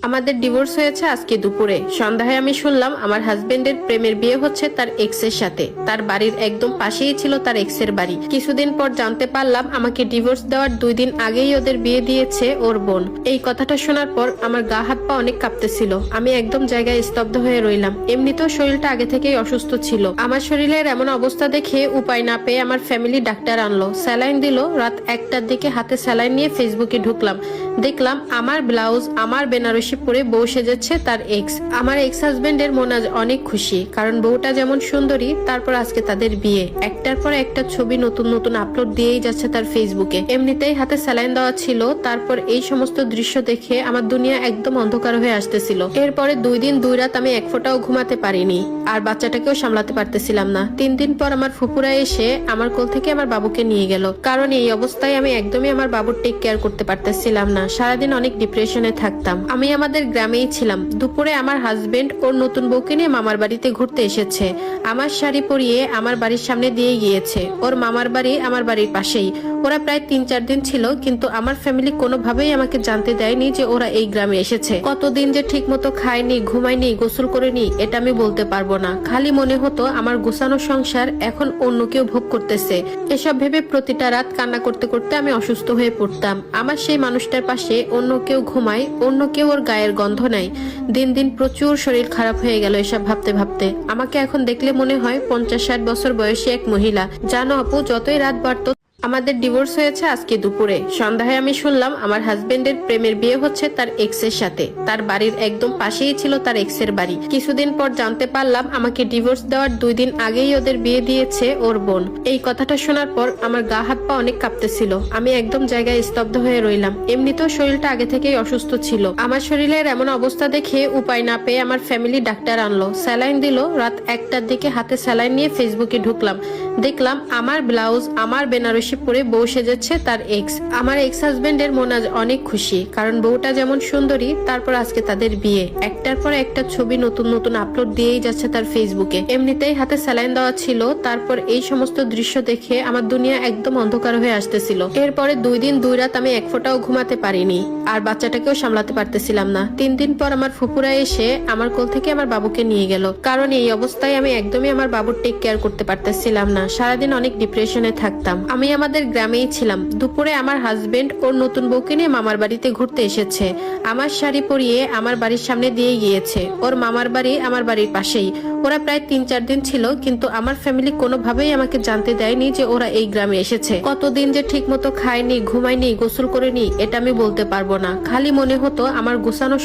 আমাদের ডিভোর্স হয়েছে আজকে দুপুরে। সন্ধ্যায় আমি শুনলাম আমার হাজবেন্ডের প্রেমের বিয়ে হচ্ছে তার এক্সের সাথে। তার বাড়ির একদম পাশেই ছিল তার এক্সের বাড়ি। কিছুদিন পর জানতে পারলাম আমাকে ডিভোর্স দেওয়ার 2 দিন আগেই ওদের বিয়ে দিয়েছে ওর বোন। এই কথাটা শোনার পর আমার গা হাত পা অনেক কাঁপতেছিল। আমি একদম জায়গায় স্তব্ধ হয়ে রইলাম। এমনিতেও শরীরটা আগে থেকেই অসুস্থ ছিল। আমার শরীরের এমন অবস্থা দেখে উপায় না পেয়ে আমার ফ্যামিলি ডাক্তার আনলো, স্যালাইন দিল। রাত 1টার দিকে হাতে স্যালাইন নিয়ে ফেসবুকে ঢুকলাম, দেখলাম আমার ব্লাউজ, আমার বেনারসি পরে বউ সেজেছে তার এক্স। আমার এক্স হাজবেন্ডের মন আজ অনেক খুশি, কারণ বউটা যেমন সুন্দরী, তারপর আজকে তাদের বিয়ে। একটার পর একটা ছবি নতুন নতুন আপলোড দিয়েই যাচ্ছে তার ফেসবুকে। এমনিতেই হাতে স্যালাইন দেওয়া ছিল। তারপর এই সমস্ত দৃশ্য দেখে আমার দুনিয়া একদম অন্ধকার হয়ে আসতেছিল। এরপরে 2 দিন 2 রাত আমি এক ফোঁটাও ঘুমাতে পারিনি, আর বাচ্চাটাকেও সামলাতে পারতেছিলাম না। 3 দিন পর আমার ফুপুরা এসে আমার কোল থেকে আমার বাবুকে নিয়ে গেল, কারণ এই অবস্থায় আমি একদমই আমার বাবুর টেক কেয়ার করতে পারতেছিলাম না। সারাদিন অনেক ডিপ্রেশনে থাকতাম। আমি আমাদের গ্রামেই ছিলাম। দুপুরে আমার হাজবেন্ড ওর নতুন বউকে নিয়ে মামার বাড়িতে ঘুরতে এসেছে। আমার শাড়ি পরিয়ে আমার বাড়ির সামনে দিয়ে গিয়েছে। ওর মামার বাড়ি আমার বাড়ির পাশেই। ওরা প্রায় 3-4 দিন ছিল, কিন্তু আমার ফ্যামিলি কোনোভাবেই আমাকে জানতে দেয়নি যে ওরা এই গ্রামে এসেছে। কতদিন যে ঠিক মতো খায়নি, ঘুমায়নি, গোসল করেনি এটা আমি বলতে পারবো না। খালি মনে হতো আমার গোছানো সংসার এখন অন্য কেউ ভোগ করতেছে। এসব ভেবে প্রতিটা রাত কান্না করতে করতে আমি অসুস্থ হয়ে পড়তাম। আমার সেই মানুষটার পাশে অন্য কেউ ঘুমায়, অন্য কেউ ওর গায়ের গন্ধ নাই। দিন দিন প্রচুর শরীর খারাপ হয়ে গেল এসব ভাবতে ভাবতে। আমাকে এখন দেখলে মনে হয় 50-60 বছর বয়সী এক মহিলা। জানো আপু, যতই রাত বাড়তো আমাদের ডিভোর্স হয়েছে আজকে দুপুরে। সন্ধ্যায় আমি শুনলাম আমার হাজবেন্ডের প্রেমের বিয়ে হচ্ছে তার এক্সের সাথে। তার বাড়ির একদম পাশেই ছিল তার এক্সের বাড়ি। কিছুদিন পর জানতে পারলাম আমাকে ডিভোর্স দেওয়ার 2 দিন আগেই ওদের বিয়ে দিয়েছে ওর বোন। এই কথাটা শোনার পর আমার গা হাত পা অনেক কাঁপতেছিল। আমি একদম জায়গায় স্তব্ধ হয়ে রইলাম। এমনিতেও শরীরটা আগে থেকেই অসুস্থ ছিল। আমার শরীরের এমন অবস্থা দেখে উপায় না পেয়ে আমার ফ্যামিলি ডাক্তার আনলো, স্যালাইন দিল। রাত 1টার দিকে হাতে স্যালাইন নিয়ে ফেসবুকে ঢুকলাম, দেখলাম আমার ব্লাউজ, আমার বেনারসি পরে বউ সেজেছে তার এক্স। আমার এক্স হাজবেন্ডের মন আজ অনেক খুশি, কারণ বউটা যেমন সুন্দরী, তারপর আজকে তাদের বিয়ে। একটার পর একটা ছবি নতুন নতুন আপলোড দিয়েই যাচ্ছে তার ফেসবুকে। এমনিতেই হাতে স্যালাইন দেওয়া ছিল। তারপর এই সমস্ত দৃশ্য দেখে আমার দুনিয়া একদম অন্ধকার হয়ে আসতেছিল। এরপরে 2 দিন 2 রাত আমি এক ফোঁটাও ঘুমাতে পারিনি, আর বাচ্চাটাকেও সামলাতে পারতেছিলাম না। 3 দিন পর আমার ফুপুরা এসে আমার কোল থেকে আমার বাবুকে নিয়ে গেল, কারণ এই অবস্থায় আমি একদমই আমার বাবুর টেক কেয়ার করতে পারতেছিলাম না। সারাদিন অনেক ডিপ্রেশনে থাকতাম। আমি আমাদের গ্রামেই ছিলাম। দুপুরে আমার হাজবেন্ড ওর নতুন বউকে নিয়ে মামার বাড়িতে ঘুরতে এসেছে। আমার শাড়ি পরিয়ে আমার বাড়ির সামনে দিয়ে গিয়েছে। ওর মামার বাড়ি আমার বাড়ির পাশেই। ওরা প্রায় 3-4 দিন ছিল, কিন্তু আমার ফ্যামিলি কোনোভাবেই আমাকে জানতে দেয়নি যে ওরা এই গ্রামে এসেছে। কতদিন যে ঠিক মতো খায়নি, ঘুমায়নি, গোসল করেনি এটা আমি বলতে পারবো না। খালি মনে হতো আমার গোছানো